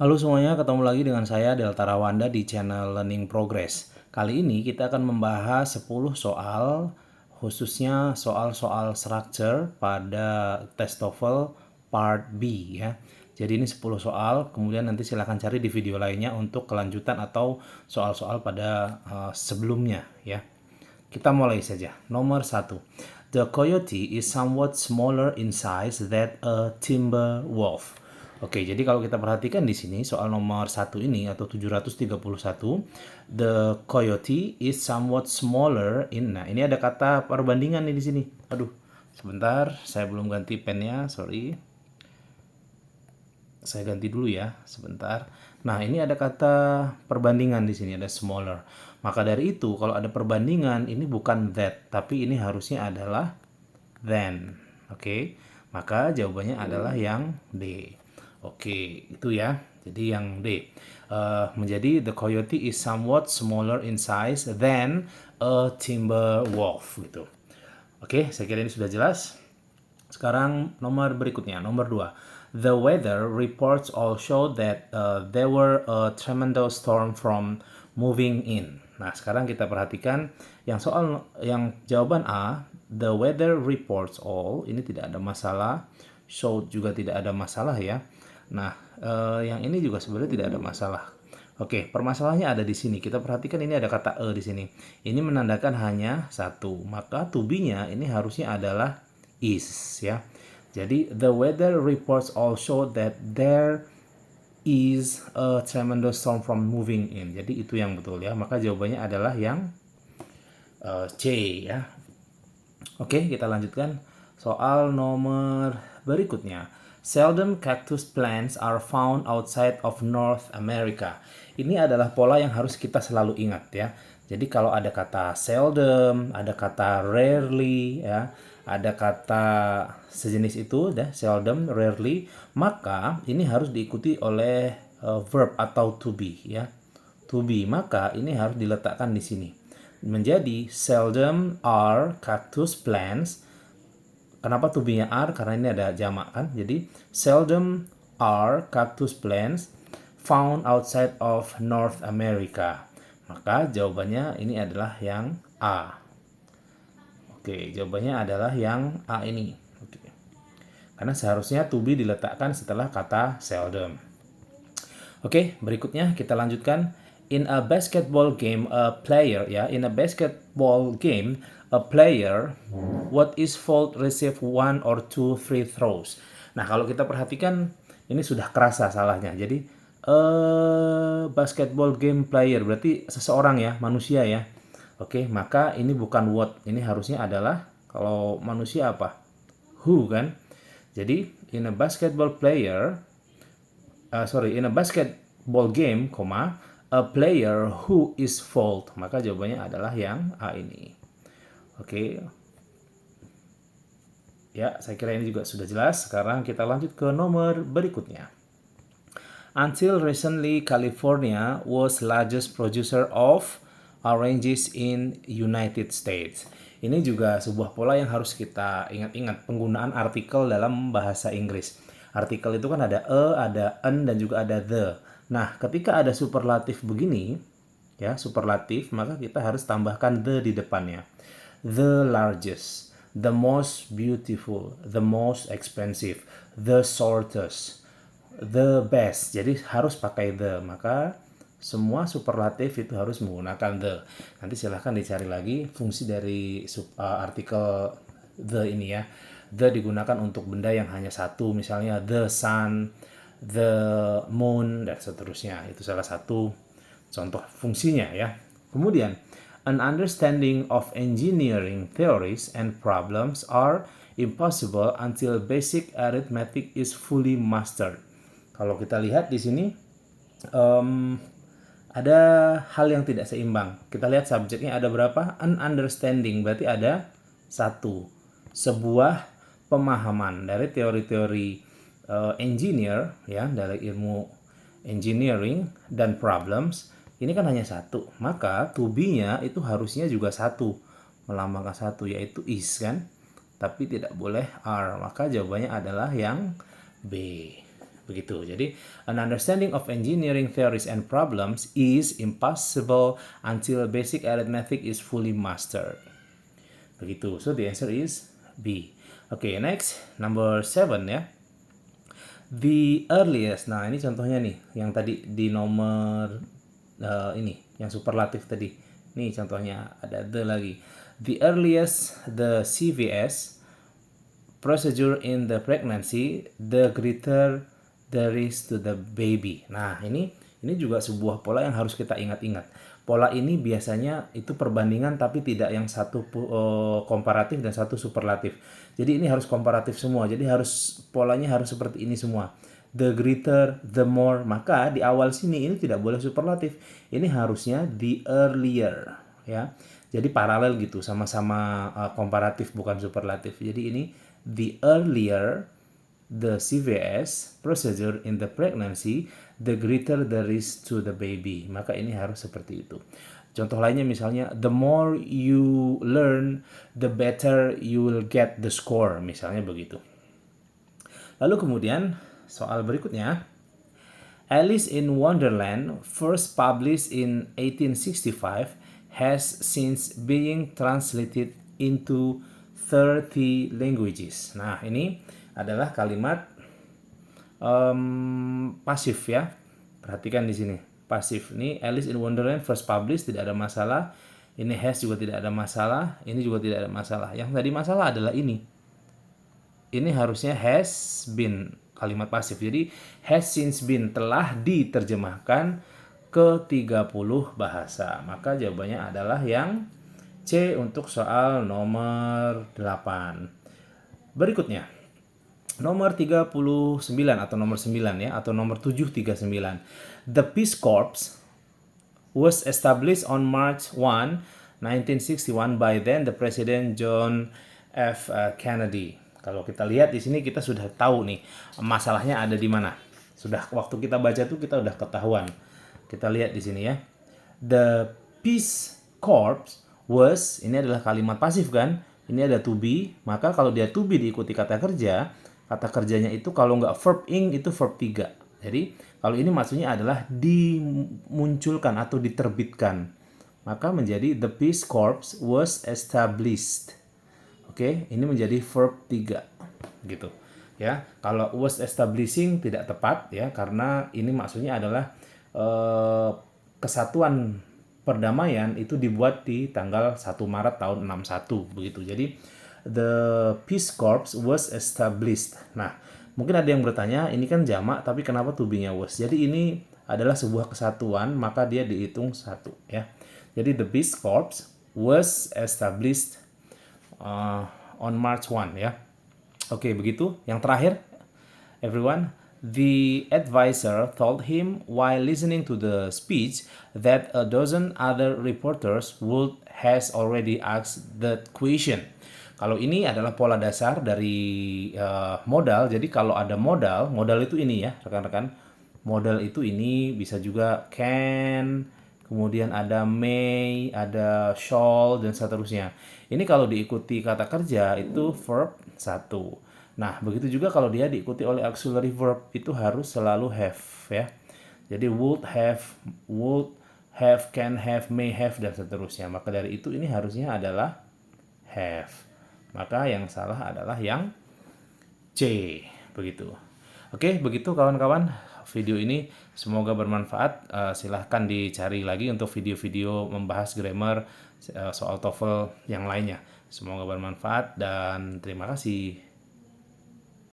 Halo semuanya, ketemu lagi dengan saya Delta Rawanda di channel Learning Progress. Kali ini kita akan membahas 10 soal, khususnya soal-soal structure pada tes TOEFL Part B ya. Jadi ini 10 soal, kemudian nanti silahkan cari di video lainnya untuk kelanjutan atau soal-soal pada sebelumnya ya. Kita mulai saja. Nomor 1. The coyote is somewhat smaller in size than a timber wolf. Oke, jadi kalau kita perhatikan di sini soal nomor 1 ini atau 731, the coyote is somewhat smaller in. Nah, ini ada kata perbandingan nih di sini. Aduh, sebentar, saya belum ganti pennya, sorry. Saya ganti dulu ya, sebentar. Nah, ini ada kata perbandingan di sini, ada smaller. Maka dari itu, kalau ada perbandingan, ini bukan that, tapi ini harusnya adalah than. Oke, maka jawabannya adalah yang D. Oke, itu ya. Jadi yang D. Menjadi the coyote is somewhat smaller in size than a timber wolf gitu. Oke, saya kira ini sudah jelas. Sekarang nomor berikutnya, nomor 2. The weather reports all show that there were a tremendous storm from moving in. Nah, sekarang kita perhatikan yang jawaban A, the weather reports all, ini tidak ada masalah, show juga tidak ada masalah ya. Nah, yang ini juga sebenarnya tidak ada masalah. Oke, permasalahannya ada di sini. Kita perhatikan ini ada kata e di sini. Ini menandakan hanya satu. Maka to be-nya ini harusnya adalah is ya. Jadi the weather reports all show that there is a tremendous storm from moving in. Jadi itu yang betul ya. Maka jawabannya adalah yang C ya. Oke, kita lanjutkan soal nomor berikutnya. Seldom cactus plants are found outside of North America. Ini adalah pola yang harus kita selalu ingat ya. Jadi kalau ada kata seldom, ada kata rarely ya, ada kata sejenis itu ya, seldom, rarely, maka ini harus diikuti oleh verb atau to be ya. To be, maka ini harus diletakkan di sini. Menjadi seldom are cactus plants. Kenapa to be-nya are? Karena ini ada jamak kan. Jadi seldom are cactus plants found outside of North America. Maka jawabannya ini adalah yang A. Oke, jawabannya adalah yang A ini. Oke. Karena seharusnya to be diletakkan setelah kata seldom. Oke, berikutnya kita lanjutkan. In a basketball game, a player what is fault receive one or two free throws. Nah, kalau kita perhatikan ini sudah kerasa salahnya. Jadi basketball game player berarti seseorang ya, manusia ya. Oke, maka ini bukan what, ini harusnya adalah kalau manusia apa? Who kan? Jadi in a basketball game, a player who is fault. Maka jawabannya adalah yang A ini. Oke. Ya, saya kira ini juga sudah jelas. Sekarang kita lanjut ke nomor berikutnya. Until recently, California was largest producer of oranges in United States. Ini juga sebuah pola yang harus kita ingat-ingat, penggunaan artikel dalam bahasa Inggris. Artikel itu kan ada ada an, dan juga ada the. Nah, ketika ada superlatif begini, ya, superlatif, maka kita harus tambahkan the di depannya. The largest, the most beautiful, the most expensive, the shortest, the best. Jadi harus pakai the. Maka semua superlatif itu harus menggunakan the. Nanti silahkan dicari lagi fungsi dari artikel the ini ya. The digunakan untuk benda yang hanya satu, misalnya the sun, the moon, dan seterusnya. Itu salah satu contoh fungsinya ya. Kemudian, an understanding of engineering theories and problems are impossible until basic arithmetic is fully mastered. Kalau kita lihat di sini ada hal yang tidak seimbang. Kita lihat subjeknya ada berapa? An understanding berarti ada satu. Sebuah pemahaman dari teori-teori engineer ya, dari ilmu engineering dan problems, ini kan hanya satu. Maka to be-nya itu harusnya juga satu, melambangkan satu, yaitu is kan, tapi tidak boleh are. Maka jawabannya adalah yang B. Begitu. Jadi, an understanding of engineering theories and problems is impossible until basic arithmetic is fully mastered. Begitu. So the answer is B. Okay, next number 7 ya. The earliest. Nah, ini contohnya nih yang tadi di nomor ini, yang superlatif tadi. Nih contohnya ada the lagi. The earliest the CVS procedure in the pregnancy, the greater the risk to the baby. Nah, ini juga sebuah pola yang harus kita ingat-ingat. Pola ini biasanya itu perbandingan tapi tidak yang satu komparatif dan satu superlatif. Jadi ini harus komparatif semua. Jadi polanya harus seperti ini semua. The greater, the more. Maka di awal sini ini tidak boleh superlatif. Ini harusnya the earlier, ya. Jadi paralel gitu, sama-sama komparatif bukan superlatif. Jadi ini the earlier the CVS procedure in the pregnancy, the greater the risk to the baby. Maka ini harus seperti itu. Contoh lainnya misalnya, the more you learn, the better you will get the score. Misalnya begitu. Lalu kemudian soal berikutnya, Alice in Wonderland, first published in 1865, has since being translated into 30 languages. Nah, ini adalah kalimat pasif ya. Perhatikan di sini. Pasif. Ini Alice in Wonderland first published, tidak ada masalah. Ini has juga tidak ada masalah. Ini juga tidak ada masalah. Yang tadi masalah adalah ini. Ini harusnya has been, kalimat pasif. Jadi has since been, telah diterjemahkan ke 30 bahasa. Maka jawabannya adalah yang C untuk soal nomor 8. Berikutnya, nomor 39 atau nomor 9 ya, atau nomor 739. The Peace Corps was established on March 1, 1961 by then the President John F. Kennedy. Kalau kita lihat di sini kita sudah tahu nih masalahnya ada di mana. Sudah waktu kita baca tuh kita udah ketahuan. Kita lihat di sini ya. The Peace Corps was, ini adalah kalimat pasif kan? Ini ada to be, maka kalau dia to be diikuti kata kerja, kata kerjanya itu kalau nggak verb ing itu verb 3. Jadi kalau ini maksudnya adalah dimunculkan atau diterbitkan. Maka menjadi the Peace Corps was established. Oke, ini menjadi verb 3 gitu. Ya, kalau was establishing tidak tepat ya, karena ini maksudnya adalah kesatuan perdamaian itu dibuat di tanggal 1 Maret tahun 61 begitu. Jadi the Peace Corps was established. Nah, mungkin ada yang bertanya, ini kan jamak tapi kenapa to be-nya was? Jadi ini adalah sebuah kesatuan, maka dia dihitung satu ya. Jadi the Peace Corps was established on March 1 ya. Oke, begitu. Yang terakhir, everyone, the advisor told him while listening to the speech that a dozen other reporters would has already asked that question. Kalau ini adalah pola dasar dari modal. Jadi kalau ada modal itu ini ya, rekan-rekan. Modal itu ini bisa juga can, kemudian ada may, ada shall, dan seterusnya. Ini kalau diikuti kata kerja itu verb 1. Nah, begitu juga kalau dia diikuti oleh auxiliary verb itu harus selalu have ya. Jadi would have, can have, may have, dan seterusnya. Maka dari itu ini harusnya adalah have. Maka yang salah adalah yang C. Begitu. Oke, begitu kawan-kawan. Video ini semoga bermanfaat. Silahkan dicari lagi untuk video-video membahas grammar soal TOEFL yang lainnya. Semoga bermanfaat dan terima kasih.